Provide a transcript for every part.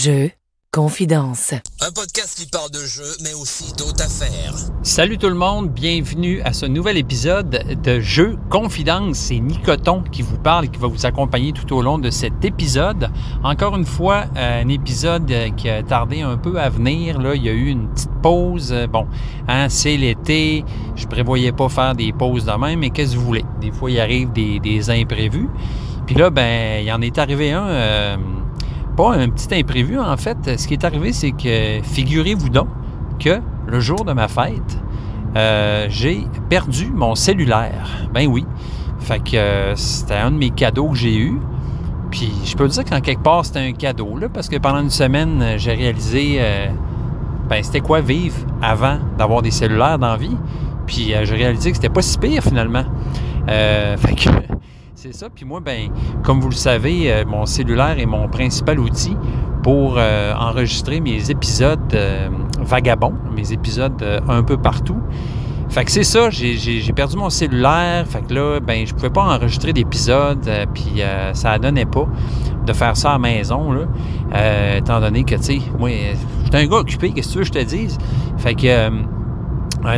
Jeux, confidence. Un podcast qui parle de jeux, mais aussi d'autres affaires. Salut tout le monde, bienvenue à ce nouvel épisode de Jeux, confidence. C'est Nicoton qui vous parle et qui va vous accompagner tout au long de cet épisode. Encore une fois, un épisode qui a tardé un peu à venir. Là, il y a eu une petite pause. C'est l'été. Je prévoyais pas faire des pauses de même, mais qu'est-ce que vous voulez? Des fois, il arrive des imprévus. Puis là, il en est arrivé un... Pas un petit imprévu, en fait. Ce qui est arrivé, c'est que, figurez-vous donc que le jour de ma fête, j'ai perdu mon cellulaire. Ben oui. Fait que c'était un de mes cadeaux que j'ai eu. Puis je peux dire qu'en quelque part, c'était un cadeau, là, parce que pendant une semaine, j'ai réalisé, c'était quoi vivre avant d'avoir des cellulaires dans la vie. Puis j'ai réalisé que c'était pas si pire, finalement. Fait que... C'est ça. Puis moi, comme vous le savez, mon cellulaire est mon principal outil pour enregistrer mes épisodes vagabonds, mes épisodes un peu partout. Fait que c'est ça, j'ai perdu mon cellulaire. Fait que là, je pouvais pas enregistrer d'épisodes, puis ça donnait pas de faire ça à la maison, là. Étant donné que, tu sais, moi, j'étais un gars occupé, qu'est-ce que tu veux que je te dise? Fait que...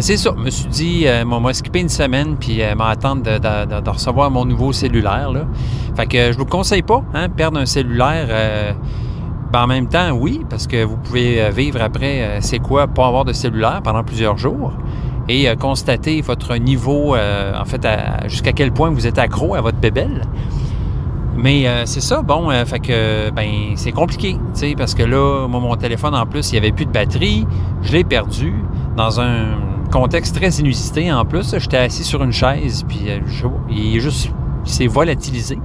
c'est ça. Je me suis dit, m'a skippé une semaine puis m'attendre de recevoir mon nouveau cellulaire, là. Fait que je vous conseille pas, perdre un cellulaire. En même temps, oui, parce que vous pouvez vivre après, c'est quoi, pas avoir de cellulaire pendant plusieurs jours et constater votre niveau, jusqu'à quel point vous êtes accro à votre bébelle. Mais c'est ça, fait que, c'est compliqué, tu sais, parce que là, moi, mon téléphone, en plus, il n'y avait plus de batterie, je l'ai perdu dans un contexte très inusité, en plus. J'étais assis sur une chaise, puis il s'est volatilisé.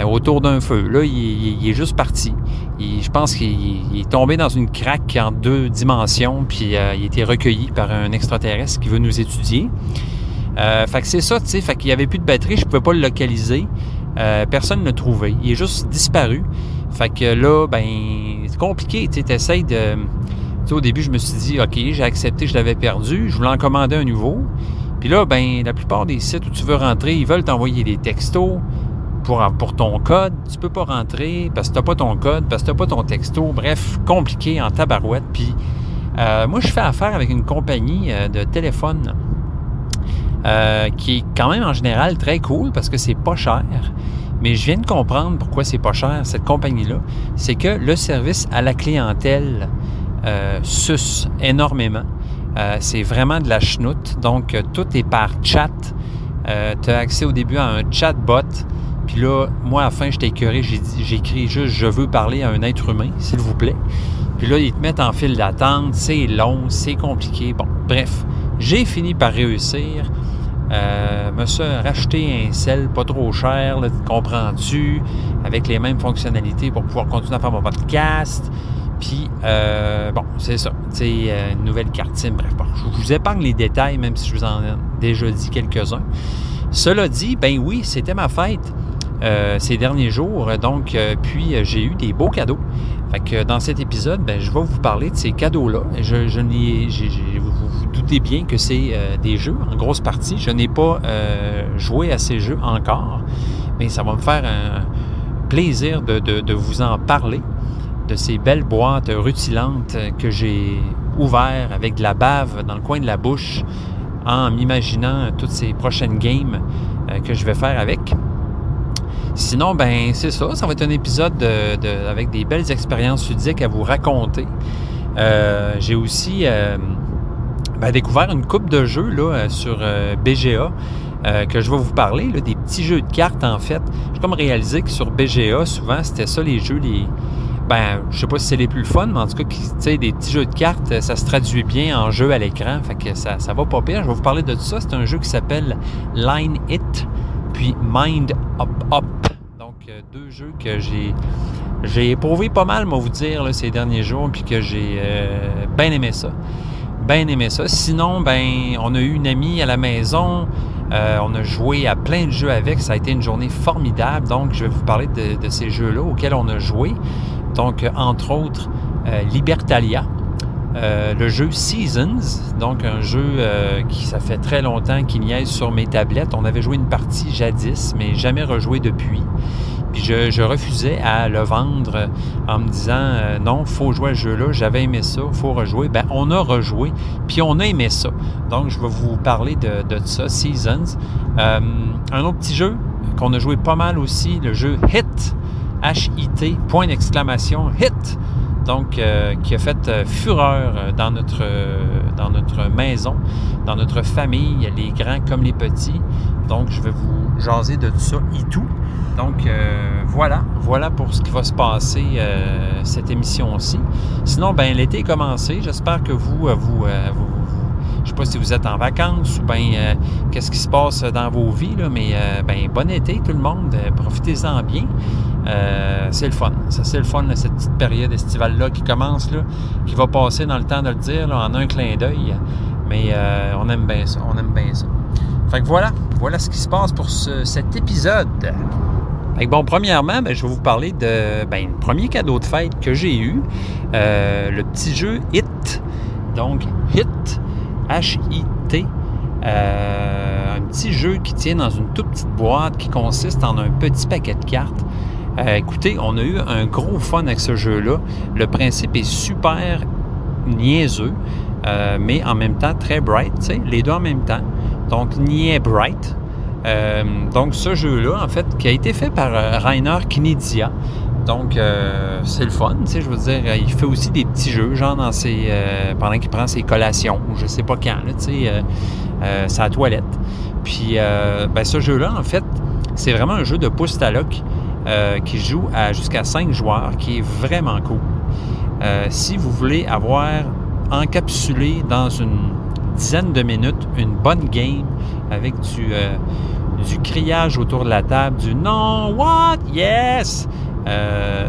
Autour d'un feu, là, il est juste parti. Je pense qu'il est tombé dans une craque en 2 dimensions, puis il a été recueilli par un extraterrestre qui veut nous étudier. Fait que c'est ça, tu sais, fait qu'il n'y avait plus de batterie, je ne pouvais pas le localiser. Personne ne l'a trouvé. Il est juste disparu. Fait que là, c'est compliqué, tu sais, t'essayes de... Tu sais, au début, je me suis dit, OK, j'ai accepté que je l'avais perdu, je voulais en commander un nouveau. Puis là, la plupart des sites où tu veux rentrer, ils veulent t'envoyer des textos pour ton code. Tu peux pas rentrer parce que tu n'as pas ton code, parce que tu n'as pas ton texto. Bref, compliqué en tabarouette. Puis moi, je fais affaire avec une compagnie de téléphone qui est quand même en général très cool parce que c'est pas cher. Mais je viens de comprendre pourquoi c'est pas cher, cette compagnie-là. C'est que le service à la clientèle suce énormément. C'est vraiment de la chenoute. Donc, tout est par chat. Tu as accès au début à un chatbot. Puis là, moi, à la fin, j'étais écœuré. J'écris juste « Je veux parler à un être humain, s'il vous plaît. » Puis là, ils te mettent en file d'attente. C'est long, c'est compliqué. Bon, bref. J'ai fini par réussir. Me suis racheté un sel pas trop cher, là, comprends-tu, avec les mêmes fonctionnalités pour pouvoir continuer à faire mon podcast. Puis, c'est ça. Tu sais, une nouvelle carte SIM. Bref, je vous épargne les détails, même si je vous en ai déjà dit quelques-uns. Cela dit, oui, c'était ma fête ces derniers jours. Donc, puis j'ai eu des beaux cadeaux. Fait que dans cet épisode, je vais vous parler de ces cadeaux-là. Vous vous doutez bien que c'est des jeux en grosse partie. Je n'ai pas joué à ces jeux encore, mais ça va me faire un plaisir de vous en parler, de ces belles boîtes rutilantes que j'ai ouvertes avec de la bave dans le coin de la bouche en m'imaginant toutes ces prochaines games que je vais faire avec. Sinon, c'est ça. Ça va être un épisode avec des belles expériences ludiques à vous raconter. J'ai aussi découvert une couple de jeux là, sur BGA que je vais vous parler. Là, des petits jeux de cartes, en fait. J'ai comme réalisé que sur BGA, souvent, c'était ça les jeux, je sais pas si c'est les plus fun, mais en tout cas, tu sais, des petits jeux de cartes, ça se traduit bien en jeu à l'écran. Fait que ça va pas pire. Je vais vous parler de ça. C'est un jeu qui s'appelle Line It, puis Mind Up. Donc, 2 jeux que j'ai éprouvé pas mal, moi, vous dire, là, ces derniers jours, puis que j'ai bien aimé ça. Sinon, on a eu une amie à la maison. On a joué à plein de jeux avec. Ça a été une journée formidable. Donc, je vais vous parler de ces jeux-là auxquels on a joué. Donc, entre autres, Libertalia, le jeu Seasons, donc un jeu qui ça fait très longtemps qu'il niaise sur mes tablettes. On avait joué une partie jadis, mais jamais rejoué depuis. Puis je refusais à le vendre en me disant non, il faut jouer à ce jeu-là, j'avais aimé ça, il faut rejouer. Bien, on a rejoué, puis on a aimé ça. Donc, je vais vous parler de ça, Seasons. Un autre petit jeu qu'on a joué pas mal aussi, le jeu Hit, H-I-T, point d'exclamation, Hit. Donc, qui a fait fureur dans notre maison, dans notre famille, les grands comme les petits. Donc, je vais vous jaser de tout ça et tout. Donc, voilà pour ce qui va se passer cette émission-ci. Sinon, ben l'été est commencé. J'espère que vous je ne sais pas si vous êtes en vacances ou bien qu'est-ce qui se passe dans vos vies, là, mais bon été tout le monde. Profitez-en bien. C'est le fun. Ça, c'est le fun, là, cette petite période estivale-là qui commence, là, qui va passer dans le temps de le dire, là, en un clin d'œil. Mais on aime bien ça. On aime bien ça. Fait que voilà ce qui se passe pour cet épisode. Fait que bon, premièrement, je vais vous parler de le premier cadeau de fête que j'ai eu. Le petit jeu Hit. Donc, Hit, H-I-T. Un petit jeu qui tient dans une toute petite boîte qui consiste en un petit paquet de cartes. Écoutez, on a eu un gros fun avec ce jeu-là. Le principe est super niaiseux, mais en même temps très bright, tu sais, les deux en même temps. Donc, niais bright. Donc, ce jeu-là, en fait, qui a été fait par Rainer Knizia. Donc, c'est le fun, tu sais, je veux dire, il fait aussi des petits jeux, genre dans ses, pendant qu'il prend ses collations, ou je sais pas quand, là, tu sais, sa toilette. Puis, ce jeu-là, en fait, c'est vraiment un jeu de pouce-taloc qui joue à jusqu'à 5 joueurs, qui est vraiment cool. Si vous voulez avoir encapsulé dans une dizaine de minutes une bonne game avec du criage autour de la table, du « non, what, yes »,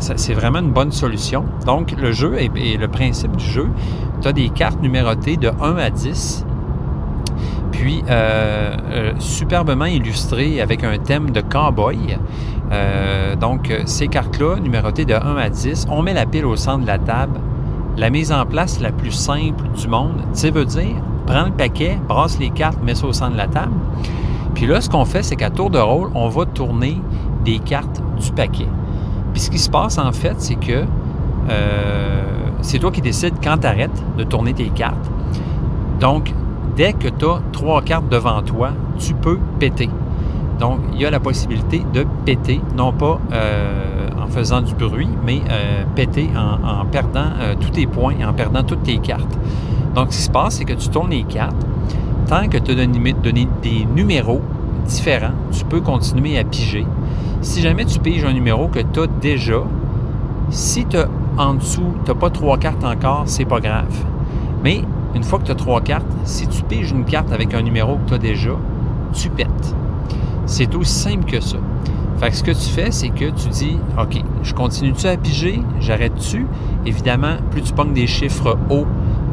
c'est vraiment une bonne solution. Donc, le jeu et le principe du jeu, tu as des cartes numérotées de 1 à 10, puis superbement illustrées avec un thème de cow-boy. Donc, ces cartes-là, numérotées de 1 à 10, on met la pile au centre de la table. La mise en place la plus simple du monde, ça veut dire, prends le paquet, brasse les cartes, mets ça au centre de la table. Puis là, ce qu'on fait, c'est qu'à tour de rôle, on va tourner des cartes du paquet. Puis ce qui se passe, en fait, c'est que c'est toi qui décides quand tu arrêtes de tourner tes cartes. Donc, dès que tu as 3 cartes devant toi, tu peux péter. Donc, il y a la possibilité de péter, non pas en faisant du bruit, mais péter en perdant tous tes points, en perdant toutes tes cartes. Donc, ce qui se passe, c'est que tu tournes les cartes. Tant que tu as donné des numéros différents, tu peux continuer à piger. Si jamais tu piges un numéro que tu as déjà, si en dessous, tu n'as pas 3 cartes encore, c'est pas grave. Mais une fois que tu as 3 cartes, si tu piges une carte avec un numéro que tu as déjà, tu pètes. C'est aussi simple que ça. Fait que ce que tu fais, c'est que tu dis, OK, je continue-tu à piger? J'arrête-tu? Évidemment, plus tu pognes des chiffres hauts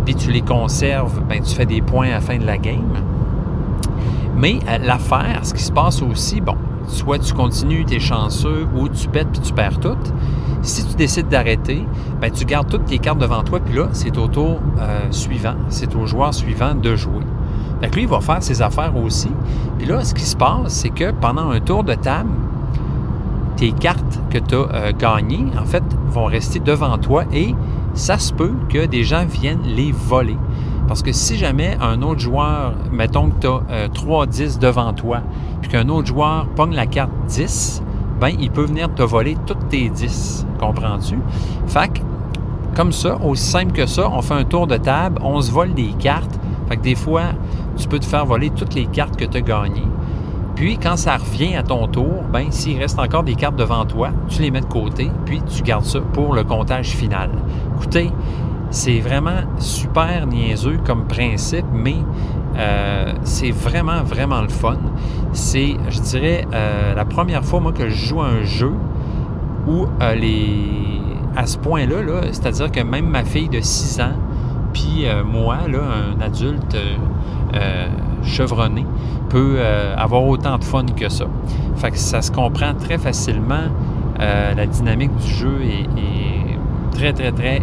puis tu les conserves, ben tu fais des points à la fin de la game. Mais l'affaire, ce qui se passe aussi, bon, soit tu continues, tu es chanceux, ou tu pètes puis tu perds tout. Si tu décides d'arrêter, ben tu gardes toutes tes cartes devant toi, puis là, c'est au tour suivant, c'est au joueur suivant de jouer. Fait que lui, il va faire ses affaires aussi. Puis là, ce qui se passe, c'est que pendant un tour de table, tes cartes que tu as gagnées, en fait, vont rester devant toi et ça se peut que des gens viennent les voler. Parce que si jamais un autre joueur, mettons que tu as 3 10 devant toi, puis qu'un autre joueur pogne la carte 10, ben il peut venir te voler toutes tes 10. Comprends-tu? Fait que, comme ça, aussi simple que ça, on fait un tour de table, on se vole des cartes. Fait que des fois, tu peux te faire voler toutes les cartes que tu as gagnées. Puis, quand ça revient à ton tour, ben s'il reste encore des cartes devant toi, tu les mets de côté, puis tu gardes ça pour le comptage final. Écoutez, c'est vraiment super niaiseux comme principe, mais c'est vraiment, vraiment le fun. C'est, je dirais, la première fois, moi, que je joue à un jeu où à ce point-là, là, c'est-à-dire que même ma fille de 6 ans, puis moi, là, un adulte chevronné, peut avoir autant de fun que ça. Fait que ça se comprend très facilement. La dynamique du jeu est très, très, très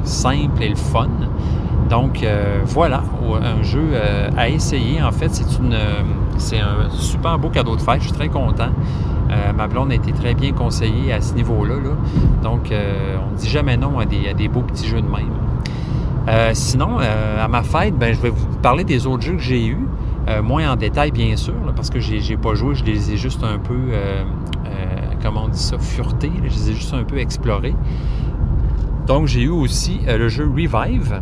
simple et le fun. Donc, voilà, un jeu à essayer. En fait, c'est un super beau cadeau de fête. Je suis très content. Ma blonde a été très bien conseillée à ce niveau-là. Là. Donc, on ne dit jamais non à des beaux petits jeux de même. Sinon, à ma fête, je vais vous parler des autres jeux que j'ai eus. Moins en détail, bien sûr, là, parce que j'ai pas joué. Je les ai juste un peu, comment on dit ça, furetés. Je les ai juste un peu explorés. Donc, j'ai eu aussi le jeu Revive.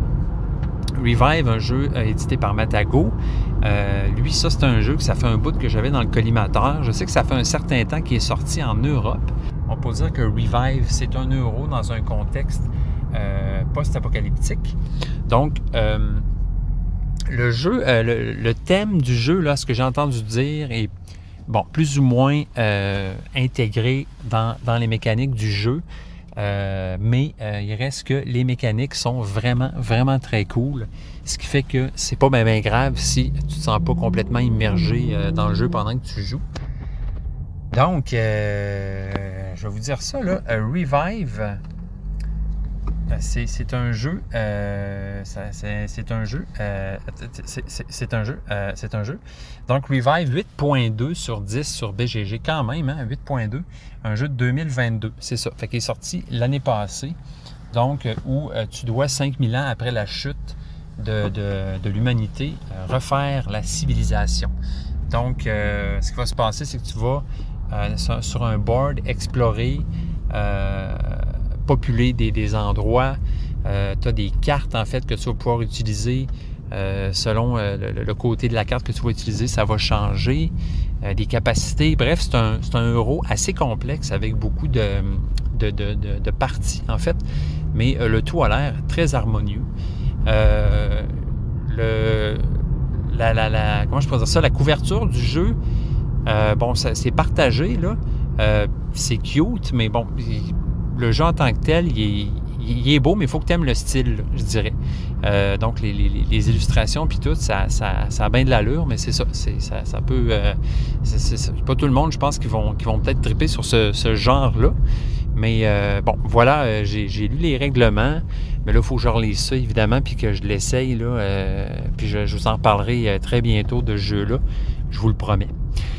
Revive, un jeu édité par Matago. Lui, ça, c'est un jeu que ça fait un bout que j'avais dans le collimateur. Je sais que ça fait un certain temps qu'il est sorti en Europe. On peut dire que Revive, c'est un euro dans un contexte post-apocalyptique. Donc, le jeu, le thème du jeu, là, ce que j'ai entendu dire, est plus ou moins intégré dans les mécaniques du jeu. Mais il reste que les mécaniques sont vraiment, vraiment très cool. Ce qui fait que c'est pas bien grave si tu te sens pas complètement immergé dans le jeu pendant que tu joues. Donc, je vais vous dire ça, là. Revive, c'est un jeu. C'est un jeu. Donc, Revive 8.2 sur 10 sur BGG, quand même, hein, 8.2. Un jeu de 2022, c'est ça. Fait qu'il est sorti l'année passée. Donc, où tu dois 5000 ans après la chute de l'humanité refaire la civilisation. Donc, ce qui va se passer, c'est que tu vas sur un board explorer, populer des endroits. Tu as des cartes, en fait, que tu vas pouvoir utiliser selon le côté de la carte que tu vas utiliser. Ça va changer. Des capacités. Bref, c'est un euro assez complexe avec beaucoup de parties, en fait. Mais le tout a l'air très harmonieux. Comment je peux dire ça? La couverture du jeu, c'est partagé, là. C'est cute, mais bon, le jeu en tant que tel, il est beau, mais il faut que tu aimes le style, là, je dirais. Donc, les illustrations puis tout, ça a bien de l'allure, mais c'est ça. Ça peut... c'est pas tout le monde, je pense, qui vont peut-être triper sur ce genre-là. Mais voilà, j'ai lu les règlements. Mais là, il faut que je relise ça, évidemment, puis que je l'essaye, là. Puis je vous en parlerai très bientôt de ce jeu-là. Je vous le promets.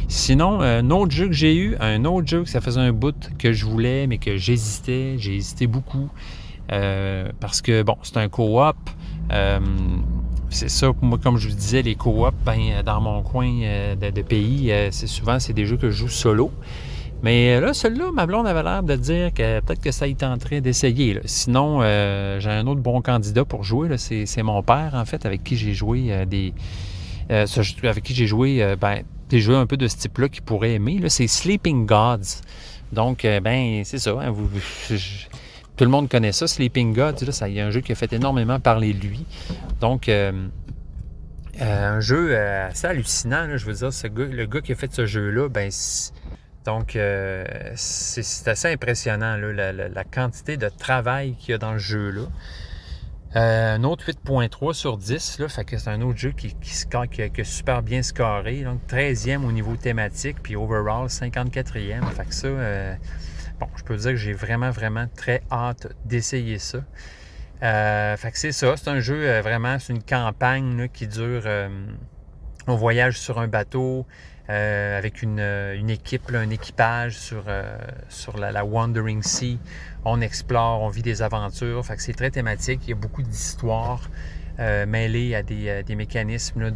Sinon, un autre jeu que j'ai eu, que ça faisait un bout que je voulais, mais que j'hésitais. J'ai hésité beaucoup. Parce que, c'est un co-op. C'est ça, moi, comme je vous disais, les co-op, dans mon coin de pays, c'est des jeux que je joue solo. Mais là, celui-là, ma blonde avait l'air de dire que peut-être que ça y tenterait d'essayer. Là. Sinon, j'ai un autre bon candidat pour jouer. Là. C'est mon père, en fait, avec qui j'ai joué des jeux un peu de ce type-là qu'il pourrait aimer. Là. C'est Sleeping Gods. Donc, c'est ça. Hein, tout le monde connaît ça, Sleeping Gods. Là, il y a un jeu qui a fait énormément parler de lui. Donc, un jeu assez hallucinant. Là, je veux dire, le gars qui a fait ce jeu-là, donc, c'est assez impressionnant, là, la quantité de travail qu'il y a dans le jeu-là. Un autre 8.3 sur 10, là, fait que c'est un autre jeu qui a super bien scoré. Donc, 13e au niveau thématique, puis overall, 54e. Fait que ça, je peux dire que j'ai vraiment, vraiment très hâte d'essayer ça. Fait que c'est ça, c'est un jeu vraiment, c'est une campagne là, qui dure... on voyage sur un bateau avec une équipe, là, un équipage sur la Wandering Sea. On explore, on vit des aventures. Fait que c'est très thématique. Il y a beaucoup d'histoires mêlées à des mécanismes là,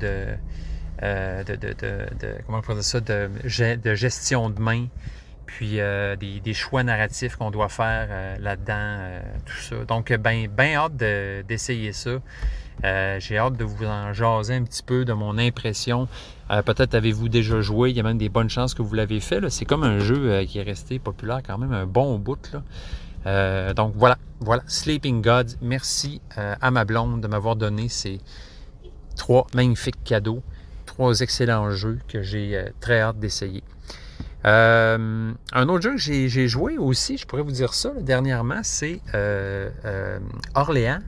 comment on pourrait dire ça, de gestion de main. Puis des choix narratifs qu'on doit faire là-dedans, tout ça. Donc, bien hâte d'essayer ça. J'ai hâte de vous en jaser un petit peu de mon impression. Peut-être avez-vous déjà joué, il y a même des bonnes chances que vous l'avez fait. Là. C'est comme un jeu qui est resté populaire quand même un bon bout. Là. Donc voilà, Sleeping Gods. Merci à ma blonde de m'avoir donné ces 3 magnifiques cadeaux, 3 excellents jeux que j'ai très hâte d'essayer. Un autre jeu que j'ai joué aussi, je pourrais vous dire ça, là, dernièrement, c'est Orléans.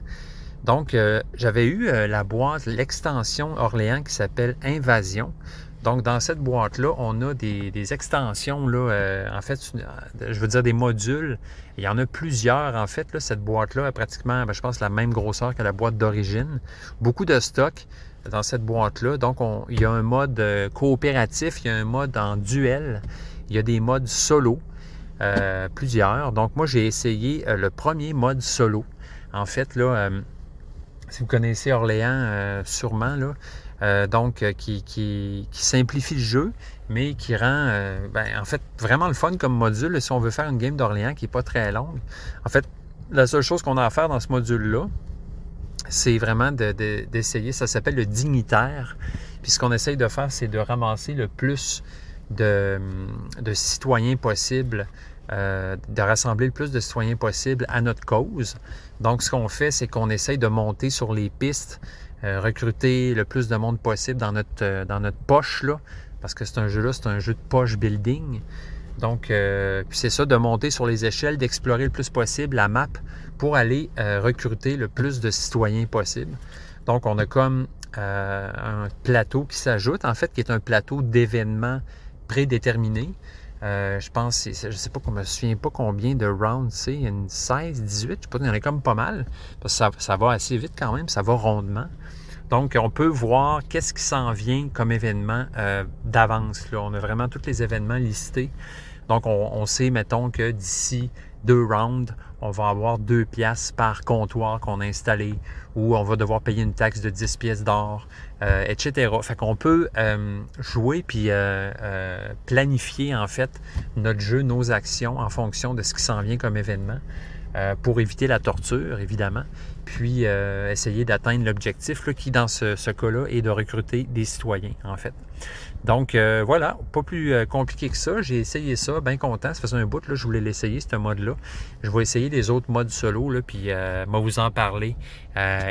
Donc, j'avais eu la boîte, l'extension Orléans qui s'appelle Invasion. Donc, dans cette boîte-là, on a des extensions, là, en fait, je veux dire des modules. Il y en a plusieurs, en fait. Là, cette boîte-là a pratiquement, je pense, la même grosseur que la boîte d'origine. Beaucoup de stock dans cette boîte-là. Donc, il y a un mode coopératif, il y a un mode en duel, il y a des modes solo, plusieurs. Donc, moi, j'ai essayé le premier mode solo. En fait, là, si vous connaissez Orléans, sûrement, là, qui simplifie le jeu, mais qui rend, en fait, vraiment le fun comme module. Si on veut faire une game d'Orléans qui n'est pas très longue, en fait, la seule chose qu'on a à faire dans ce module-là, c'est vraiment d'essayer, ça s'appelle le dignitaire. Puis ce qu'on essaye de faire, c'est de ramasser le plus de citoyens possible, de rassembler le plus de citoyens possible à notre cause. Donc, ce qu'on fait, c'est qu'on essaye de monter sur les pistes, recruter le plus de monde possible dans notre poche, là, parce que c'est un jeu de poche building. Donc, puis c'est ça, de monter sur les échelles, d'explorer le plus possible la map pour aller recruter le plus de citoyens possible. Donc, on a comme un plateau qui s'ajoute, en fait, qui est un plateau d'événements prédéterminés. Je pense, je ne sais pas, je me souviens pas combien de rounds c'est, il y a une 16, 18, je sais pas, il y en a comme pas mal, parce que ça va assez vite quand même, ça va rondement. Donc, on peut voir qu'est-ce qui s'en vient comme événement d'avance. On a vraiment tous les événements listés. Donc, on sait, mettons, que d'ici 2 rounds, on va avoir 2 piastres par comptoir qu'on a installé, ou on va devoir payer une taxe de 10 pièces d'or, etc. Fait qu'on peut jouer puis planifier, en fait, notre jeu, nos actions en fonction de ce qui s'en vient comme événement pour éviter la torture, évidemment, puis essayer d'atteindre l'objectif là, qui, dans ce cas-là, est de recruter des citoyens, en fait. Donc, voilà, pas plus compliqué que ça. J'ai essayé ça, bien content. Ça faisait un bout, là, je voulais l'essayer, ce mode-là. Je vais essayer les autres modes solo, là, puis moi vous en parler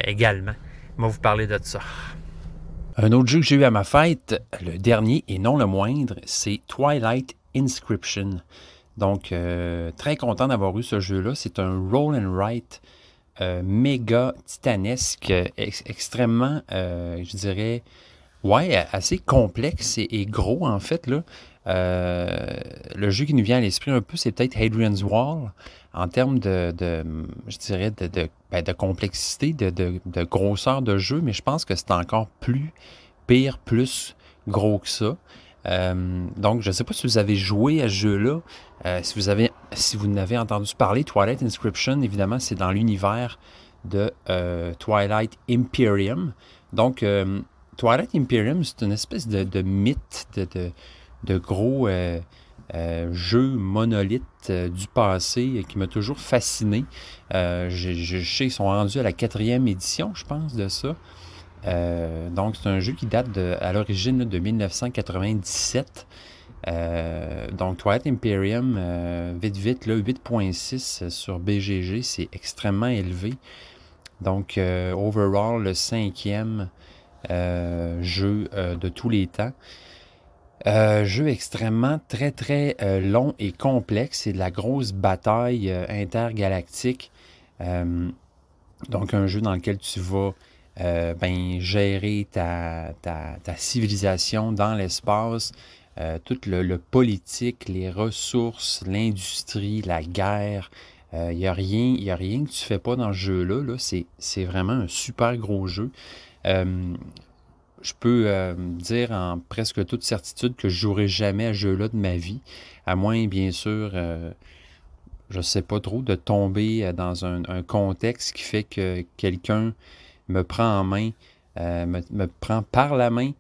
également. Moi vous parler de ça. Un autre jeu que j'ai eu à ma fête, le dernier et non le moindre, c'est Twilight Inscription. Donc, très content d'avoir eu ce jeu-là. C'est un roll and write méga titanesque, extrêmement, je dirais, ouais, assez complexe et gros, en fait, là. Le jeu qui nous vient à l'esprit un peu, c'est peut-être Hadrian's Wall, en termes je dirais, de complexité, de grosseur de jeu, mais je pense que c'est encore plus gros que ça. Donc, je ne sais pas si vous avez joué à ce jeu-là, si vous n'avez entendu parler. Twilight Inscription, évidemment, c'est dans l'univers de Twilight Imperium. Donc, Twilight Imperium, c'est une espèce de mythe, de gros jeu monolithe du passé qui m'a toujours fasciné. Je sais qu'ils sont rendus à la 4e édition, je pense, de ça. Donc, c'est un jeu qui date à l'origine de 1997. Donc, Twilight Imperium, vite, là, 8.6 sur BGG, c'est extrêmement élevé. Donc, overall, le 5e jeu de tous les temps. Jeu extrêmement très long et complexe. C'est de la grosse bataille intergalactique. Donc, un jeu dans lequel tu vas gérer ta civilisation dans l'espace, tout le politique, les ressources, l'industrie, la guerre. Il n'y a rien que tu ne fais pas dans ce jeu-là. Là. C'est vraiment un super gros jeu. Je peux dire en presque toute certitude que je ne jouerai jamais à ce jeu-là de ma vie, à moins, bien sûr, je ne sais pas trop, de tomber dans un contexte qui fait que quelqu'un me prend en main, me prend par la main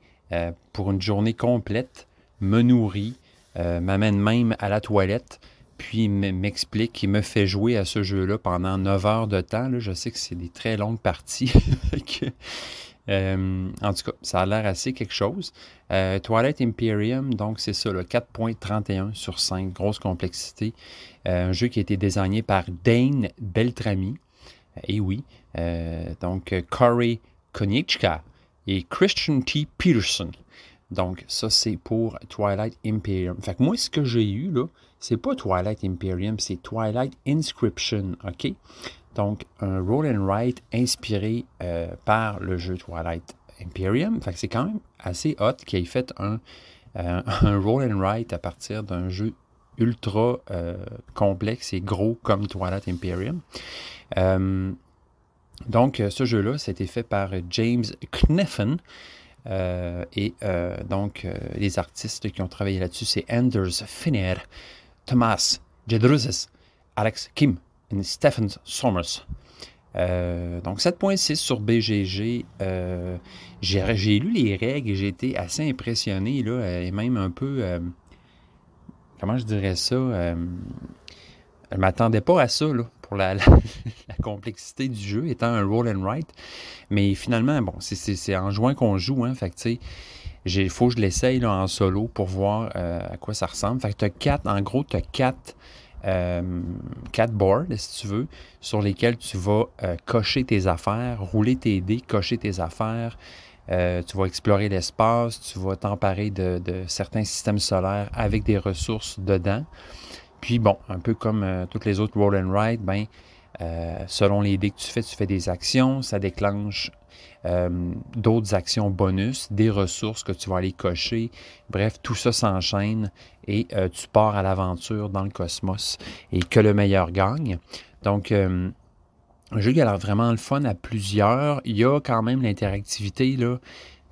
pour une journée complète, me nourrit, m'amène même à la toilette, puis m'explique, il me fait jouer à ce jeu-là pendant 9 heures de temps. Là, je sais que c'est des très longues parties. En tout cas, ça a l'air assez quelque chose. Twilight Imperium, donc c'est ça, 4.31 sur 5, grosse complexité. Un jeu qui a été désigné par Dane Beltrami. Et oui, donc Corey Konieczka et Christian T. Peterson. Donc, ça, c'est pour Twilight Imperium. Fait que moi, ce que j'ai eu, là, c'est pas Twilight Imperium, c'est Twilight Inscription, OK? Donc, un roll and write inspiré par le jeu Twilight Imperium. Fait que c'est quand même assez hot qu'il ait fait un roll and write à partir d'un jeu ultra complexe et gros comme Twilight Imperium. Donc, ce jeu-là, c'était fait par James Kneffen. Donc, les artistes qui ont travaillé là-dessus, c'est Anders Finner, Thomas Jedruzes, Alex Kim et Stephen Sommers. Donc 7.6 sur BGG. J'ai lu les règles et j'ai été assez impressionné là, et même un peu, comment je dirais ça, je ne m'attendais pas à ça là, pour la complexité du jeu, étant un roll and write. Mais finalement, bon, c'est en juin qu'on joue, hein, fait que tu sais, il faut que je l'essaye en solo pour voir à quoi ça ressemble. Fait que tu as 4 boards, si tu veux, sur lesquels tu vas cocher tes affaires, rouler tes dés, cocher tes affaires. Tu vas explorer l'espace, tu vas t'emparer de certains systèmes solaires avec des ressources dedans. Puis bon, un peu comme toutes les autres roll and write, ben, selon les dés que tu fais des actions, ça déclenche d'autres actions bonus, des ressources que tu vas aller cocher. Bref, tout ça s'enchaîne et tu pars à l'aventure dans le cosmos et que le meilleur gagne. Donc, un jeu qui a l'air vraiment le fun à plusieurs. Il y a quand même l'interactivité, là.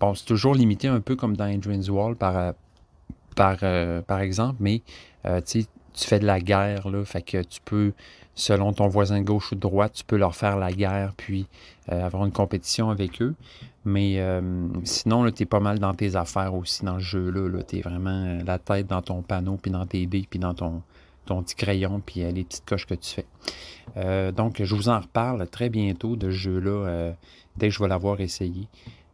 Bon, c'est toujours limité un peu comme dans Adrian's Wall, par exemple, mais tu sais, tu fais de la guerre, là, fait que tu peux, selon ton voisin de gauche ou de droite, tu peux leur faire la guerre, puis avoir une compétition avec eux. Mais sinon, tu es pas mal dans tes affaires aussi dans ce jeu-là. Tu es vraiment la tête dans ton panneau, puis dans tes dés, puis dans ton petit crayon, puis les petites coches que tu fais. Donc, je vous en reparle très bientôt de ce jeu-là, dès que je vais l'avoir essayé.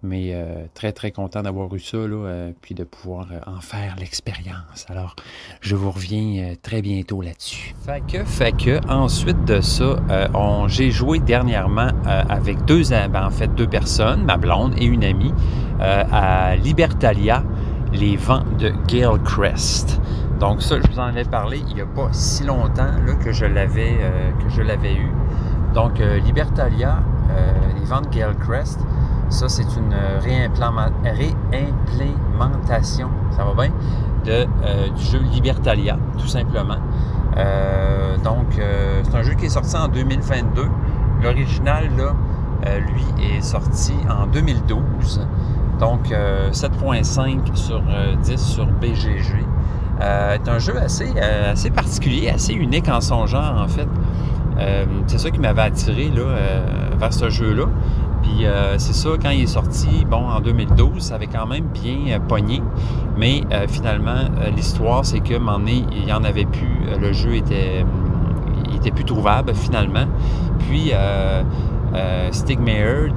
Mais très, très content d'avoir eu ça, là, puis de pouvoir en faire l'expérience. Alors, je vous reviens très bientôt là-dessus. Fait que, ensuite de ça, j'ai joué dernièrement avec deux personnes, ma blonde et une amie, à Libertalia, les vents de Gale Crest. Donc ça, je vous en avais parlé il n'y a pas si longtemps là, que je l'avais eu. Donc, Libertalia, les vents de Gale Crest, ça, c'est une réimplémentation, ça va bien, du jeu Libertalia, tout simplement. Donc, c'est un jeu qui est sorti en 2022. L'original, là, lui, est sorti en 2012. Donc, 7.5 sur 10 sur BGG. C'est un jeu assez particulier, assez unique en son genre, en fait. C'est ça qui m'avait attiré là, vers ce jeu-là. Puis c'est ça, quand il est sorti, bon, en 2012, ça avait quand même bien pogné. Mais finalement, l'histoire, c'est qu'à un moment donné, il n'y en avait plus. Le jeu était plus trouvable, finalement. Puis Stig Meyer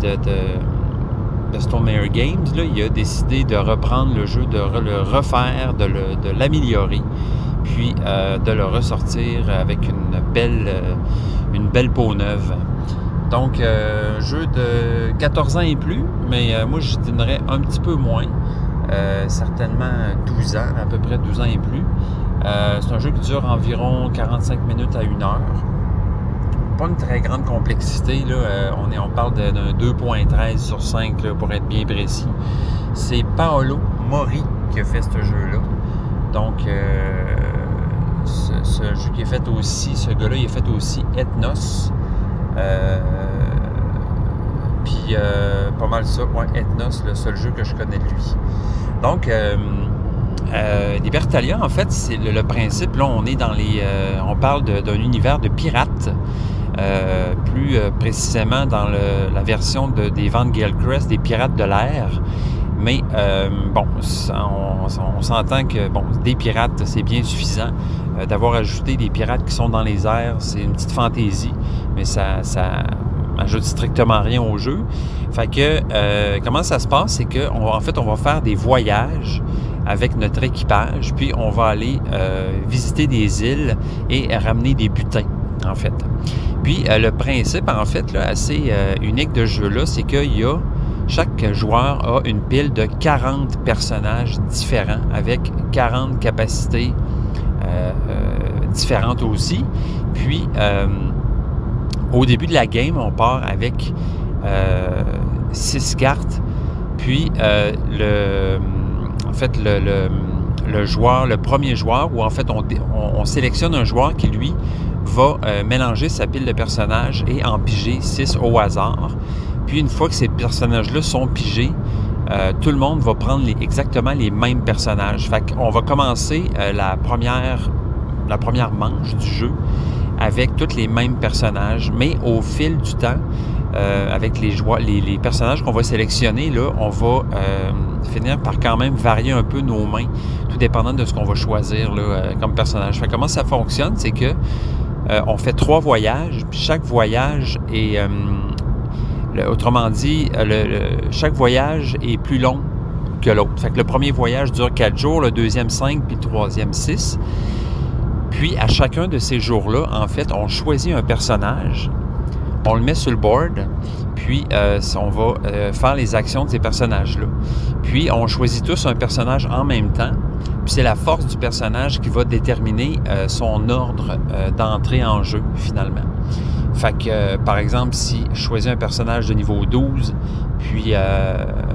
de Stonemaier Games, là, il a décidé de reprendre le jeu, de le refaire, de l'améliorer, puis de le ressortir avec une belle peau neuve. Donc, jeu de 14 ans et plus, mais moi, je donnerais un petit peu moins, certainement 12 ans, à peu près 12 ans et plus. C'est un jeu qui dure environ 45 minutes à 1 heure. Pas une très grande complexité, là. On parle d'un 2.13 sur 5, là, pour être bien précis. C'est Paolo Mori qui a fait ce jeu-là. Donc, ce jeu qui est fait aussi, ce gars-là, il a fait aussi Ethnos. Puis, pas mal ça, ouais, Ethnos, le seul jeu que je connais de lui. Donc, Libertalia, en fait, c'est le principe. Là, on est dans on parle d'un univers de pirates. Plus précisément dans la version des vents de Gale Crest, des pirates de l'air. Mais bon, on s'entend que bon, des pirates, c'est bien suffisant. D'avoir ajouté des pirates qui sont dans les airs, c'est une petite fantaisie, mais ça ajoute strictement rien au jeu. Fait que comment ça se passe, c'est qu'en fait, on va faire des voyages avec notre équipage, puis on va aller visiter des îles et ramener des butins, en fait. Puis, le principe, en fait, là, assez unique de ce jeu-là, c'est que chaque joueur a une pile de 40 personnages différents avec 40 capacités différentes aussi. Puis, au début de la game, on part avec 6 cartes Puis, en fait, le joueur, le premier joueur, où en fait, on sélectionne un joueur qui, lui, va mélanger sa pile de personnages et en piger 6 au hasard. Puis, une fois que ces personnages-là sont pigés, tout le monde va prendre exactement les mêmes personnages. Fait qu'on va commencer la première manche du jeu avec tous les mêmes personnages, mais au fil du temps, avec les personnages qu'on va sélectionner, là, on va finir par quand même varier un peu nos mains, tout dépendant de ce qu'on va choisir là, comme personnage. Fait comment ça fonctionne, c'est que on fait 3 voyages, puis chaque voyage est... autrement dit, chaque voyage est plus long que l'autre. Fait que le premier voyage dure 4 jours, le deuxième 5, puis le troisième 6. Puis, à chacun de ces jours-là, en fait, on choisit un personnage, on le met sur le board, puis on va faire les actions de ces personnages-là. Puis, on choisit tous un personnage en même temps, puis c'est la force du personnage qui va déterminer son ordre d'entrée en jeu, finalement. Fait que, par exemple, si je choisis un personnage de niveau 12, puis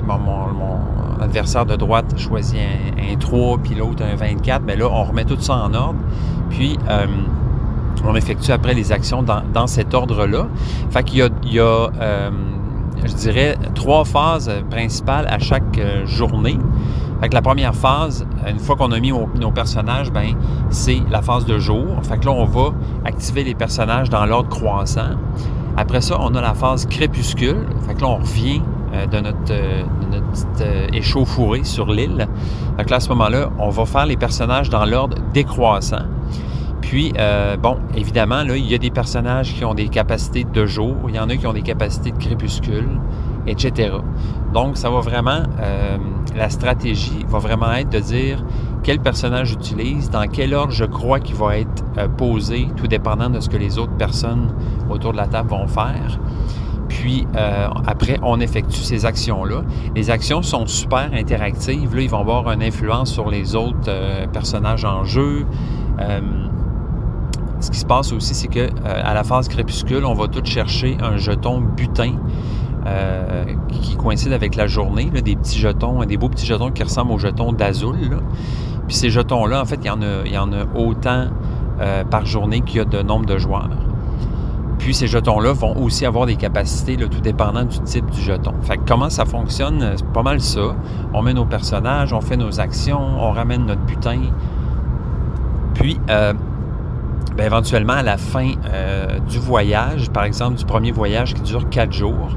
mon adversaire de droite choisit un 3, puis l'autre un 24, bien là, on remet tout ça en ordre, puis on effectue après les actions dans cet ordre-là. Fait qu'il y a je dirais, 3 phases principales à chaque journée. Fait que la première phase, une fois qu'on a mis nos personnages, ben c'est la phase de jour. Fait que là, on va activer les personnages dans l'ordre croissant. Après ça, on a la phase crépuscule. Fait que là, on revient de notre petite échauffourée sur l'île. Fait que là, à ce moment-là, on va faire les personnages dans l'ordre décroissant. Puis, bon, évidemment, là, il y a des personnages qui ont des capacités de jour, il y en a qui ont des capacités de crépuscule, etc. Donc, ça va vraiment, la stratégie va vraiment être de dire quel personnage j'utilise, dans quel ordre je crois qu'il va être posé, tout dépendant de ce que les autres personnes autour de la table vont faire. Puis, après, on effectue ces actions-là. Les actions sont super interactives. Là, ils vont avoir une influence sur les autres personnages en jeu. Ce qui se passe aussi, c'est que à la phase crépuscule, on va tout chercher un jeton butin qui coïncide avec la journée, là, des petits jetons, des beaux petits jetons qui ressemblent aux jetons d'Azul. Puis ces jetons-là, en fait, il y en a autant par journée qu'il y a de nombre de joueurs. Puis ces jetons-là vont aussi avoir des capacités, là, tout dépendant du type du jeton. Fait que comment ça fonctionne? C'est pas mal ça. On met nos personnages, on fait nos actions, on ramène notre butin. Puis, bien, éventuellement, à la fin du voyage, par exemple, du premier voyage qui dure 4 jours,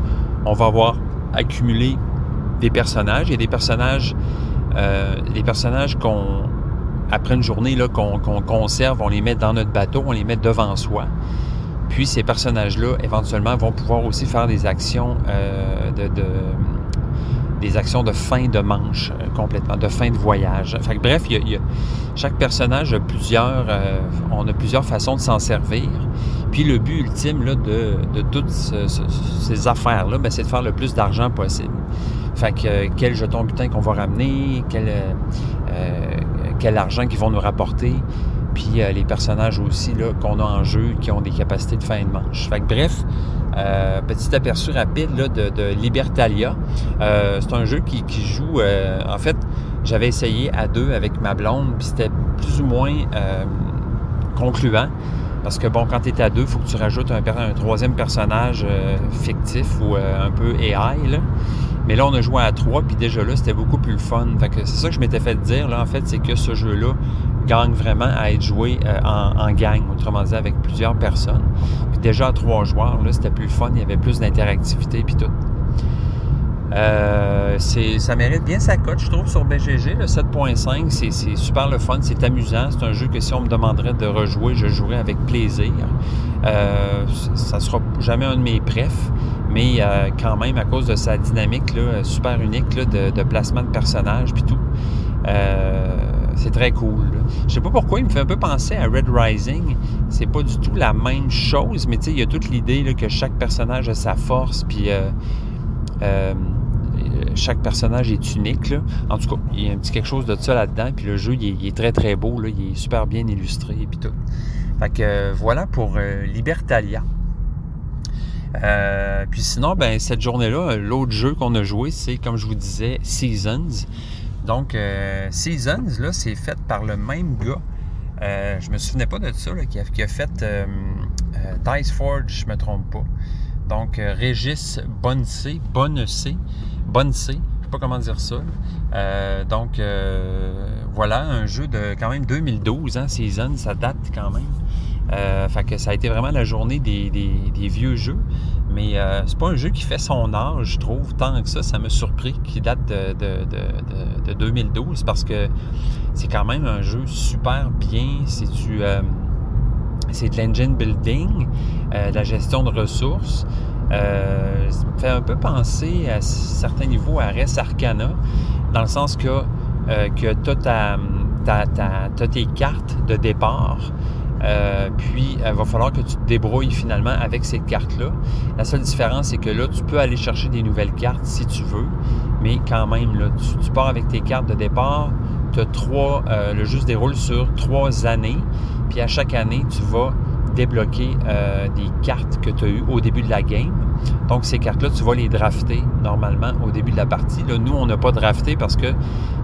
on va avoir accumulé des personnages. Il y a des personnages qu'on, après une journée, là, qu'on conserve, on les met dans notre bateau, on les met devant soi. Puis, ces personnages-là, éventuellement, vont pouvoir aussi faire des actions des actions de fin de manche complètement, de fin de voyage. Fait que, bref, chaque personnage a on a plusieurs façons de s'en servir. Puis le but ultime là, de toutes ces affaires-là, c'est de faire le plus d'argent possible. Fait que quel jeton butin qu'on va ramener, quel argent qu'ils vont nous rapporter, puis les personnages aussi qu'on a en jeu qui ont des capacités de fin de manche. Fait que bref, petit aperçu rapide là, de Libertalia. C'est un jeu qui joue... en fait, j'avais essayé à 2 avec ma blonde, puis c'était plus ou moins concluant. Parce que, bon, quand tu es à 2, il faut que tu rajoutes un troisième personnage fictif ou un peu AI, là. Mais là, on a joué à 3, puis déjà là, c'était beaucoup plus le fun. Fait que c'est ça que je m'étais fait dire, là, en fait, c'est que ce jeu-là gagne vraiment à être joué en gang, autrement dit, avec plusieurs personnes. Puis déjà à 3 joueurs, là, c'était plus le fun, il y avait plus d'interactivité, puis tout. Ça mérite bien sa cote, je trouve, sur BGG, le 7.5, c'est super le fun, c'est amusant, c'est un jeu que si on me demanderait de rejouer, je jouerais avec plaisir. Ça sera jamais un de mes préfs, mais quand même, à cause de sa dynamique là, super unique là, de placement de personnages puis tout, c'est très cool. Là. Je sais pas pourquoi, il me fait un peu penser à Red Rising. C'est pas du tout la même chose, mais tu sais, il y a toute l'idée là, que chaque personnage a sa force, puis chaque personnage est unique. Là. En tout cas, il y a un petit quelque chose de ça là-dedans, puis le jeu, il est très très beau, là, il est super bien illustré, puis tout. Fait que voilà pour Libertalia. Puis sinon, ben, cette journée-là, l'autre jeu qu'on a joué, c'est, comme je vous disais, Seasons. Donc, Seasons, là, c'est fait par le même gars. Je me souvenais pas de ça, là, qui a fait Dice Forge, je me trompe pas. Donc, Régis Bonnecé, je sais pas comment dire ça. Donc, voilà, un jeu de quand même 2012, hein, Season, ça date quand même. Fait que ça a été vraiment la journée des vieux jeux. Mais c'est pas un jeu qui fait son âge, je trouve, tant que ça m'a surpris qu'il date de 2012 parce que c'est quand même un jeu super bien. C'est de l'engine building, de la gestion de ressources. Ça me fait un peu penser à certains niveaux à Res Arcana, dans le sens que tu as tes cartes de départ. Puis, il va falloir que tu te débrouilles finalement avec ces cartes-là. La seule différence, c'est que là, tu peux aller chercher des nouvelles cartes si tu veux, mais quand même, là, tu pars avec tes cartes de départ. Tu as le jeu se déroule sur 3 années, puis à chaque année, tu vas débloquer des cartes que tu as eues au début de la game. Donc, ces cartes-là, tu vas les drafter normalement au début de la partie. Là, nous, on n'a pas drafté parce que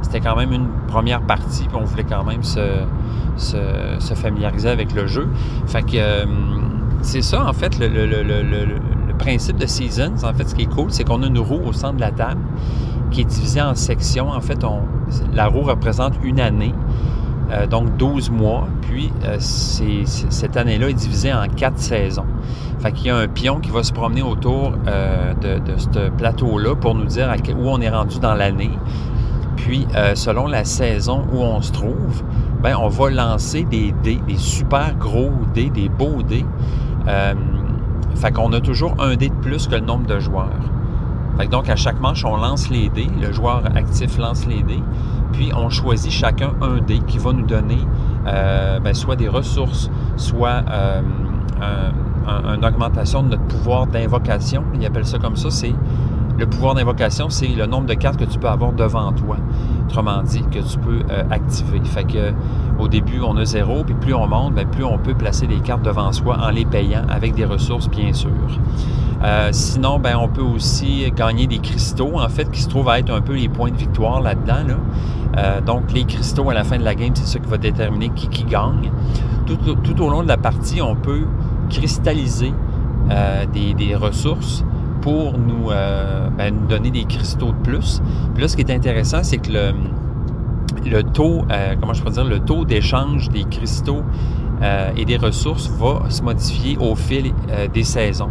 c'était quand même une première partie, puis on voulait quand même se familiariser avec le jeu. Fait que c'est ça, en fait, le principe de Seasons. En fait, ce qui est cool, c'est qu'on a une roue au centre de la table qui est divisée en sections. En fait, la roue représente une année, donc 12 mois. Puis, cette année-là est divisée en 4 saisons. Fait qu'il y a un pion qui va se promener autour de ce plateau-là pour nous dire où on est rendu dans l'année. Puis, selon la saison où on se trouve, ben, on va lancer des dés, des super gros dés, des beaux dés. Fait qu'on a toujours un dé de plus que le nombre de joueurs. Fait que donc, à chaque manche, on lance les dés. Le joueur actif lance les dés. Puis, on choisit chacun un dé qui va nous donner soit des ressources, soit une augmentation de notre pouvoir d'invocation. Ils appellent ça comme ça. Le pouvoir d'invocation, c'est le nombre de cartes que tu peux avoir devant toi. Autrement dit, que tu peux activer. Fait que au début, on a 0, puis plus on monte, bien, plus on peut placer des cartes devant soi en les payant avec des ressources, bien sûr. Sinon, ben, on peut aussi gagner des cristaux, en fait, qui se trouvent à être un peu les points de victoire là-dedans. Là. Donc, les cristaux à la fin de la game, c'est ça qui va déterminer qui gagne. Tout au long de la partie, on peut cristalliser des ressources pour nous donner des cristaux de plus. Puis là, ce qui est intéressant, c'est que le taux, le taux d'échange des cristaux et des ressources va se modifier au fil des saisons.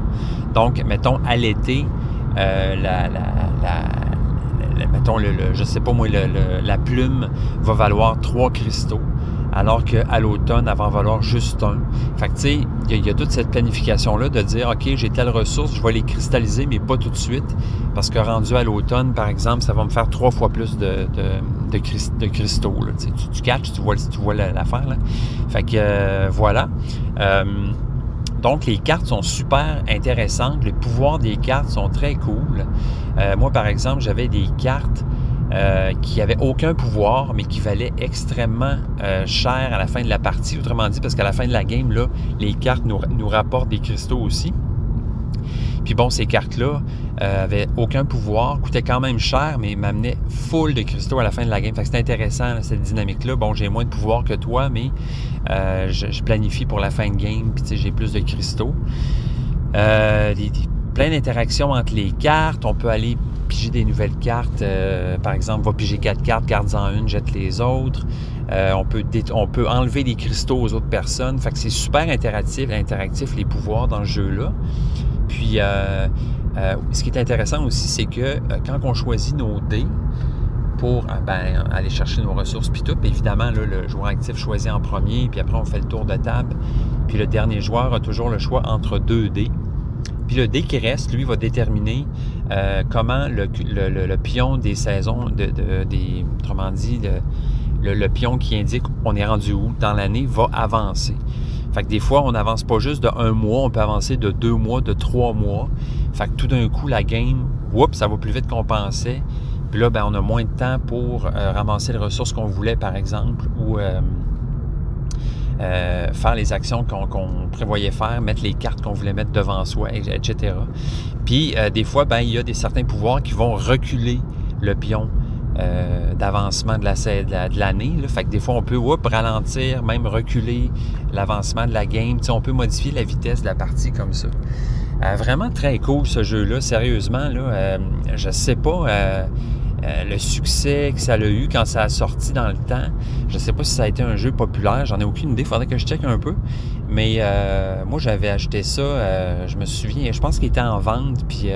Donc, mettons, à l'été, je sais pas moi, la plume va valoir 3 cristaux, alors qu'à l'automne, elle va en valoir juste un. Fait que, tu sais, il y a toute cette planification-là de dire, OK, j'ai telle ressource, je vais les cristalliser, mais pas tout de suite, parce que rendu à l'automne, par exemple, ça va me faire 3 fois plus de cristaux. Là. Tu catches, tu vois l'affaire. Là. Fait que, voilà. Donc, les cartes sont super intéressantes. Les pouvoirs des cartes sont très cool. Moi, par exemple, j'avais des cartes qui n'avaient aucun pouvoir, mais qui valaient extrêmement cher à la fin de la partie. Autrement dit, parce qu'à la fin de la game, là, les cartes nous rapportent des cristaux aussi. Puis bon, ces cartes-là avaient aucun pouvoir, coûtaient quand même cher, mais m'amenaient full de cristaux à la fin de la game. Fait que c'est intéressant, là, cette dynamique-là. Bon, j'ai moins de pouvoir que toi, mais je planifie pour la fin de game, puis tu sais, j'ai plus de cristaux. Plein d'interactions entre les cartes. On peut aller piger des nouvelles cartes. Par exemple, va piger 4 cartes, garde-en une, jette les autres. On peut enlever des cristaux aux autres personnes. Fait que c'est super interactif les pouvoirs dans ce jeu-là. Puis, ce qui est intéressant aussi, c'est que quand on choisit nos dés pour aller chercher nos ressources, puis tout, évidemment, là, le joueur actif choisit en premier, puis après, on fait le tour de table. Puis le dernier joueur a toujours le choix entre 2 dés. Puis le dé qui reste, lui, va déterminer comment le pion des saisons, autrement dit, le pion qui indique on est rendu où dans l'année, va avancer. Fait que des fois, on n'avance pas juste de 1 mois, on peut avancer de 2 mois, de 3 mois. Fait que tout d'un coup, la game, ça va plus vite qu'on pensait. Puis là, on a moins de temps pour ramasser les ressources qu'on voulait, par exemple, ou faire les actions qu'on prévoyait faire, mettre les cartes qu'on voulait mettre devant soi, etc. Puis, des fois, ben, il y a certains pouvoirs qui vont reculer le pion d'avancement de l'année. Fait que des fois, on peut ralentir, même reculer l'avancement de la game. T'sais, on peut modifier la vitesse de la partie comme ça. Vraiment très cool ce jeu-là, sérieusement. Là, je sais pas le succès que ça a eu quand ça a sorti dans le temps. Je sais pas si ça a été un jeu populaire, j'en ai aucune idée, il faudrait que je check un peu. Mais moi, j'avais acheté ça, je me souviens, je pense qu'il était en vente, puis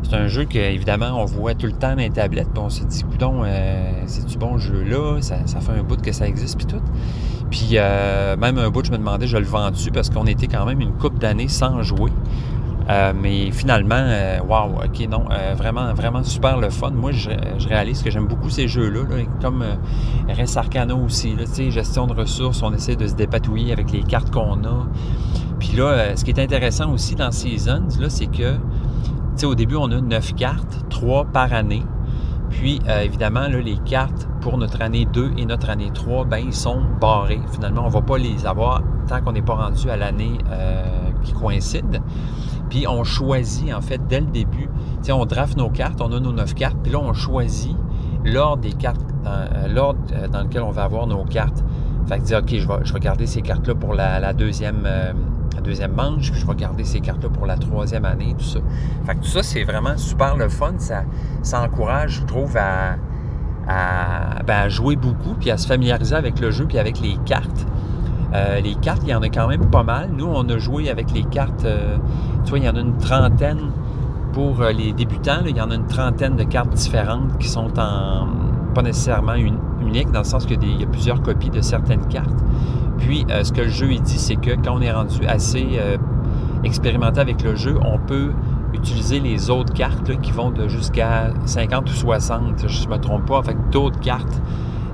c'est un jeu qu'évidemment, on voit tout le temps dans les tablettes, puis on se dit, coudonc, c'est-tu bon ce jeu-là? Ça fait un bout que ça existe, puis tout. Puis même un bout, je me demandais, je le vends-tu, parce qu'on était quand même une couple d'années sans jouer. Mais finalement, wow, ok, non, vraiment, vraiment super le fun. Moi, je réalise que j'aime beaucoup ces jeux-là, là, comme Res Arcana aussi, là, gestion de ressources, on essaie de se dépatouiller avec les cartes qu'on a. Puis là, ce qui est intéressant aussi dans Seasons, là, c'est que, au début, on a 9 cartes, 3 par année. Puis, évidemment, là, les cartes pour notre année 2 et notre année 3, ben, ils sont barrés. Finalement, on ne va pas les avoir tant qu'on n'est pas rendu à l'année qui coïncide. Puis on choisit, en fait, dès le début, on draft nos cartes, on a nos 9 cartes, puis là, on choisit l'ordre des cartes, l'ordre dans lequel on va avoir nos cartes. Fait que dire, OK, je vais garder ces cartes-là pour la deuxième manche, puis je vais garder ces cartes-là pour la 3e année, tout ça. Fait que tout ça, c'est vraiment super le fun. Ça encourage, je trouve, à jouer beaucoup, puis à se familiariser avec le jeu, puis avec les cartes. Les cartes, il y en a quand même pas mal. Nous, on a joué avec les cartes, tu vois, il y en a une trentaine pour les débutants. Là, il y en a une trentaine de cartes différentes qui sont pas nécessairement uniques, dans le sens qu'il y a plusieurs copies de certaines cartes. Puis, ce que le jeu il dit, c'est que quand on est rendu assez expérimenté avec le jeu, on peut utiliser les autres cartes là, qui vont de jusqu'à 50 ou 60, je ne me trompe pas, avec d'autres cartes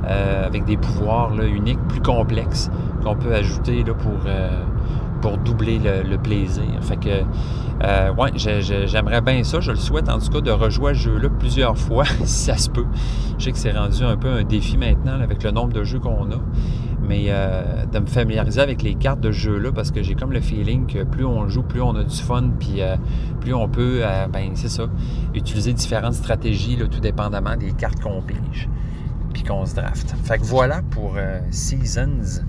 avec des pouvoirs là, uniques, plus complexes, qu'on peut ajouter là, pour doubler le plaisir. Fait que, ouais, j'aimerais bien ça, je le souhaite en tout cas de rejouer à ce jeu-là plusieurs fois, si ça se peut. Je sais que c'est rendu un peu un défi maintenant là, avec le nombre de jeux qu'on a, mais de me familiariser avec les cartes de ce jeu-là, parce que j'ai comme le feeling que plus on joue, plus on a du fun, puis plus on peut, ben c'est ça, utiliser différentes stratégies, là, tout dépendamment des cartes qu'on pige, puis qu'on se draft. Fait que voilà pour Seasons.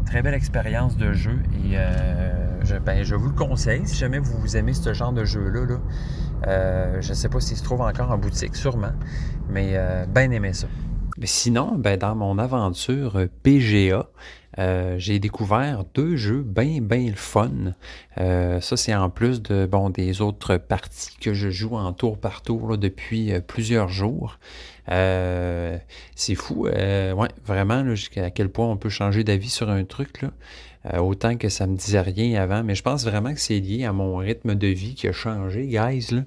Très belle expérience de jeu et je vous le conseille si jamais vous aimez ce genre de jeu-là. Là. Je ne sais pas s'il se trouve encore en boutique, sûrement, mais bien aimé ça. Mais sinon, ben, dans mon aventure BGA, j'ai découvert 2 jeux bien le fun. Ça, c'est en plus de des autres parties que je joue en tour par tour là, depuis plusieurs jours. C'est fou, ouais, vraiment, là, jusqu'à quel point on peut changer d'avis sur un truc, là. Autant que ça me disait rien avant, mais je pense vraiment que c'est lié à mon rythme de vie qui a changé, guys, là.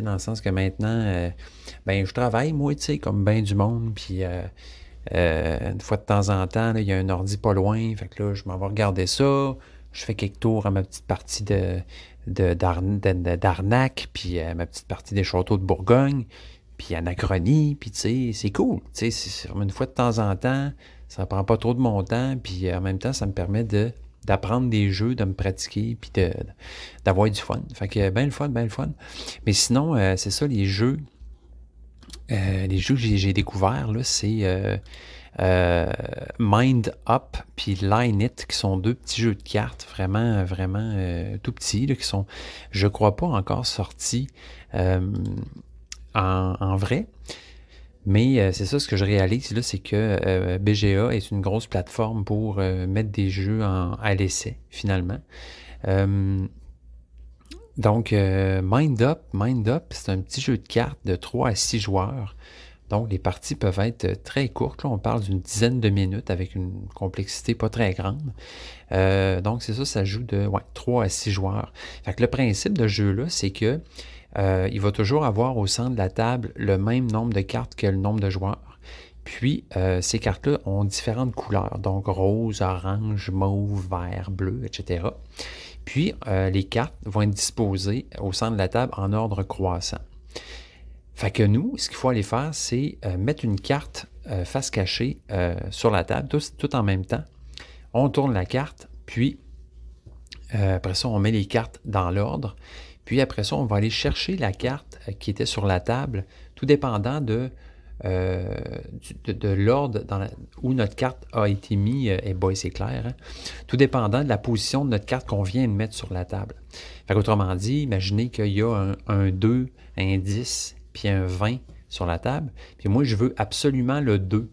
Dans le sens que maintenant, ben, je travaille, moi, tu sais, comme ben du monde, puis une fois de temps en temps, il y a un ordi pas loin, fait que là, je m'en vais regarder ça, je fais quelques tours à ma petite partie d'arnaque, puis ma petite partie des châteaux de Bourgogne, puis Anachronie, puis tu sais, c'est cool. Tu sais, une fois de temps en temps, ça prend pas trop de mon temps, puis en même temps, ça me permet d'apprendre des jeux, de me pratiquer, puis d'avoir du fun. Fait que bien le fun. Mais sinon, c'est ça, les jeux que j'ai découverts, là, c'est Mind Up puis Line It, qui sont 2 petits jeux de cartes vraiment tout petits, là, qui sont, je crois pas, encore sortis en vrai, mais c'est ça ce que je réalise là, c'est que BGA est une grosse plateforme pour mettre des jeux à l'essai finalement. Donc Mind Up, c'est un petit jeu de cartes de 3 à 6 joueurs. Donc les parties peuvent être très courtes, là, on parle d'une dizaine de minutes avec une complexité pas très grande. Donc c'est ça, ça joue de 3 à 6 joueurs. Fait que le principe de ce jeu-là, c'est que il va toujours avoir au centre de la table le même nombre de cartes que le nombre de joueurs. Puis, ces cartes-là ont différentes couleurs, donc rose, orange, mauve, vert, bleu, etc. Puis, les cartes vont être disposées au centre de la table en ordre croissant. Fait que nous, ce qu'il faut aller faire, c'est mettre une carte face cachée sur la table, tout en même temps. On tourne la carte, puis après ça, on met les cartes dans l'ordre. Puis après ça, on va aller chercher la carte qui était sur la table, tout dépendant de l'ordre où notre carte a été mise. Et boy, c'est clair, hein? Tout dépendant de la position de notre carte qu'on vient de mettre sur la table. Fait qu'autrement dit, imaginez qu'il y a un 2, un 10, puis un 20 sur la table. Puis moi, je veux absolument le 2,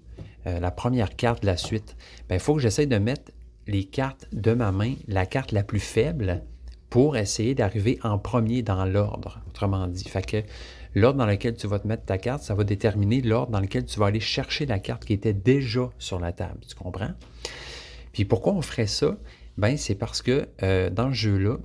la première carte de la suite. Bien, il faut que j'essaie de mettre les cartes de ma main, la carte la plus faible, pour essayer d'arriver en premier dans l'ordre, autrement dit. Fait que l'ordre dans lequel tu vas te mettre ta carte, ça va déterminer l'ordre dans lequel tu vas aller chercher la carte qui était déjà sur la table. Tu comprends? Puis pourquoi on ferait ça? Bien, c'est parce que dans ce jeu-là,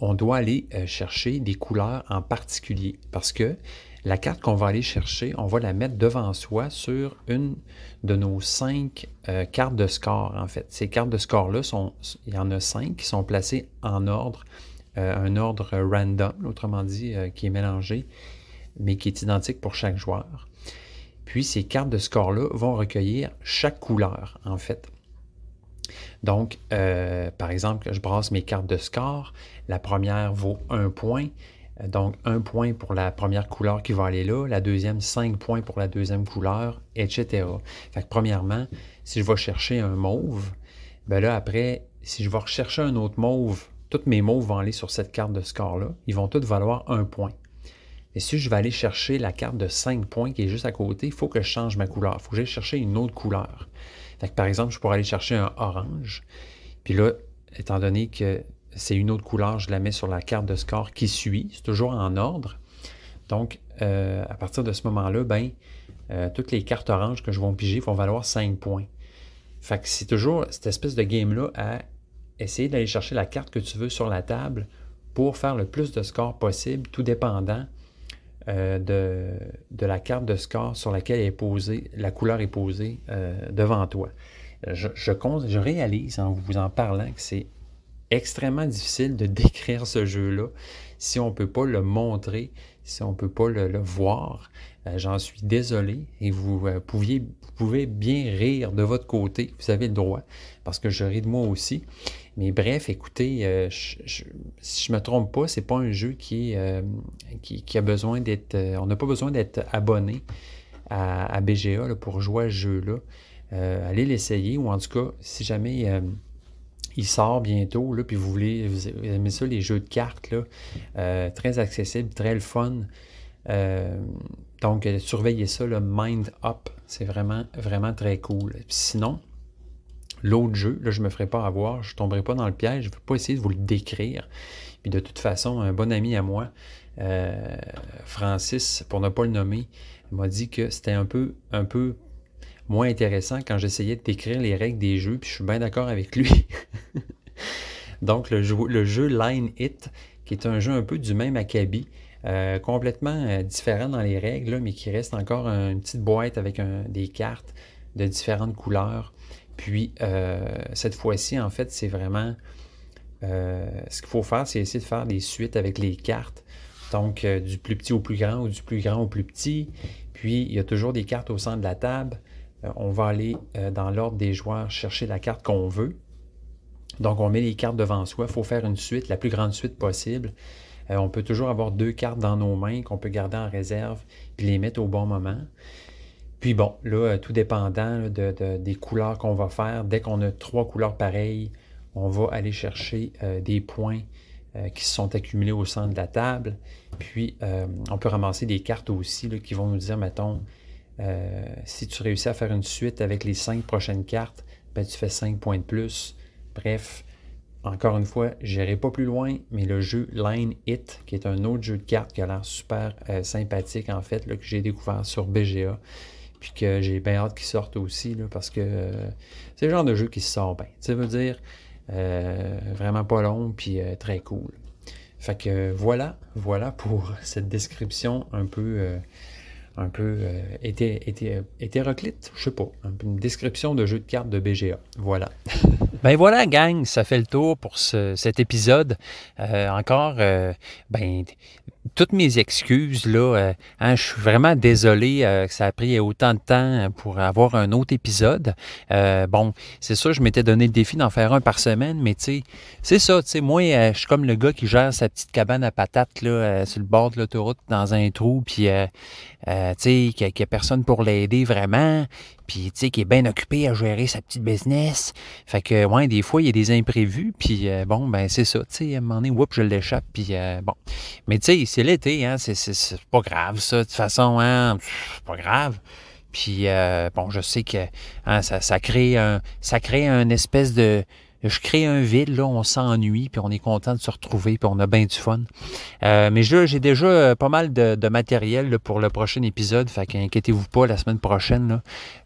on doit aller chercher des couleurs en particulier. Parce que la carte qu'on va aller chercher, on va la mettre devant soi sur une de nos 5 cartes de score, en fait. Ces cartes de score-là, il y en a 5 qui sont placées en ordre, un ordre random, autrement dit, qui est mélangé, mais qui est identique pour chaque joueur. Puis, ces cartes de score-là vont recueillir chaque couleur, en fait. Donc, par exemple, je brasse mes cartes de score. La première vaut 1 point. Donc, 1 point pour la première couleur qui va aller là, la deuxième, 5 points pour la deuxième couleur, etc. Fait que premièrement, si je vais chercher un mauve, bien là, après, si je vais rechercher un autre mauve, tous mes mauves vont aller sur cette carte de score-là. Ils vont tous valoir 1 point. Et si je vais aller chercher la carte de 5 points qui est juste à côté, il faut que je change ma couleur. Il faut que j'aille chercher une autre couleur. Fait que, par exemple, je pourrais aller chercher un orange. Puis là, étant donné que c'est une autre couleur, je la mets sur la carte de score qui suit. C'est toujours en ordre. Donc, à partir de ce moment-là, toutes les cartes oranges que je vais piger vont valoir 5 points. Fait que c'est toujours cette espèce de game-là à essayer d'aller chercher la carte que tu veux sur la table pour faire le plus de score possible, tout dépendant de la carte de score sur laquelle est posée, la couleur est posée devant toi. Je réalise en vous en parlant que c'est extrêmement difficile de décrire ce jeu-là si on ne peut pas le montrer, si on ne peut pas le voir. J'en suis désolé et vous pouvez bien rire de votre côté, vous avez le droit, parce que je ris de moi aussi. Mais bref, écoutez, si je ne me trompe pas, c'est pas un jeu qui a besoin d'être... on n'a pas besoin d'être abonné à BGA là, pour jouer à ce jeu-là. Allez l'essayer, ou en tout cas, si jamais il sort bientôt, là, puis vous aimez ça, les jeux de cartes, là, très accessible, très le fun. Donc, surveillez ça, le Mind Up, c'est vraiment, vraiment très cool. Puis sinon, l'autre jeu, là, je ne me ferai pas avoir, je ne tomberai pas dans le piège, je ne vais pas essayer de vous le décrire. Puis de toute façon, un bon ami à moi, Francis, pour ne pas le nommer, m'a dit que c'était un peu moins intéressant quand j'essayais de décrire les règles des jeux, puis je suis bien d'accord avec lui. Donc, le jeu Line It, qui est un jeu un peu du même acabit, complètement différent dans les règles, là, mais qui reste encore une petite boîte avec des cartes de différentes couleurs. Puis, cette fois-ci, en fait, c'est vraiment... ce qu'il faut faire, c'est essayer de faire des suites avec les cartes. Donc, du plus petit au plus grand ou du plus grand au plus petit. Puis, il y a toujours des cartes au centre de la table. On va aller dans l'ordre des joueurs chercher la carte qu'on veut. Donc, on met les cartes devant soi. Il faut faire une suite, la plus grande suite possible. On peut toujours avoir 2 cartes dans nos mains qu'on peut garder en réserve puis les mettre au bon moment. Puis bon, là, tout dépendant des couleurs qu'on va faire, dès qu'on a 3 couleurs pareilles, on va aller chercher des points qui se sont accumulés au centre de la table. Puis, on peut ramasser des cartes aussi là, qui vont nous dire, mettons, si tu réussis à faire une suite avec les 5 prochaines cartes, ben, tu fais 5 points de plus. Bref, encore une fois, je n'irai pas plus loin, mais le jeu Line It, qui est un autre jeu de cartes qui a l'air super sympathique, en fait, là, que j'ai découvert sur BGA, puis que j'ai bien hâte qu'il sorte aussi, là, parce que c'est le genre de jeu qui se sort bien. Ça veut dire vraiment pas long, puis très cool. Fait que voilà pour cette description un peu hétéroclite, je sais pas, une description de jeu de cartes de BGA. Voilà. Ben voilà, gang, ça fait le tour pour cet épisode. toutes mes excuses, là. Je suis vraiment désolé que ça a pris autant de temps pour avoir un autre épisode. Bon, c'est sûr, je m'étais donné le défi d'en faire un par semaine, mais tu sais, c'est ça, tu sais, moi, je suis comme le gars qui gère sa petite cabane à patates, là, sur le bord de l'autoroute, dans un trou, puis, tu sais, qu'il n'y a personne pour l'aider vraiment, puis, tu sais, qui est bien occupé à gérer sa petite business. Fait que, ouais, des fois, il y a des imprévus, puis, bon, ben, c'est ça, tu sais, à un moment donné, whoop, je l'échappe, puis, bon. Mais, tu sais, c'est l'été, hein, c'est pas grave, ça, de toute façon, hein, c'est pas grave. Puis, bon, je sais que hein, ça crée un espèce de... Je crée un vide, là, on s'ennuie, puis on est content de se retrouver, puis on a bien du fun. Mais là, j'ai déjà pas mal de matériel là, pour le prochain épisode, fait qu'inquiétez-vous pas, la semaine prochaine, là,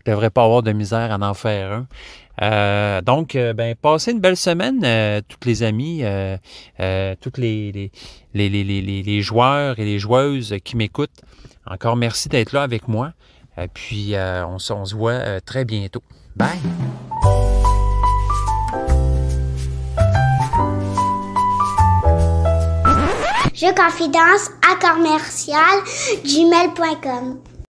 je devrais pas avoir de misère à en faire un. Donc, ben, passez une belle semaine, tous les amis, tous les joueurs et les joueuses qui m'écoutent. Encore merci d'être là avec moi. Puis, on se voit très bientôt. Bye! Jeux confidence à commercial gmail.com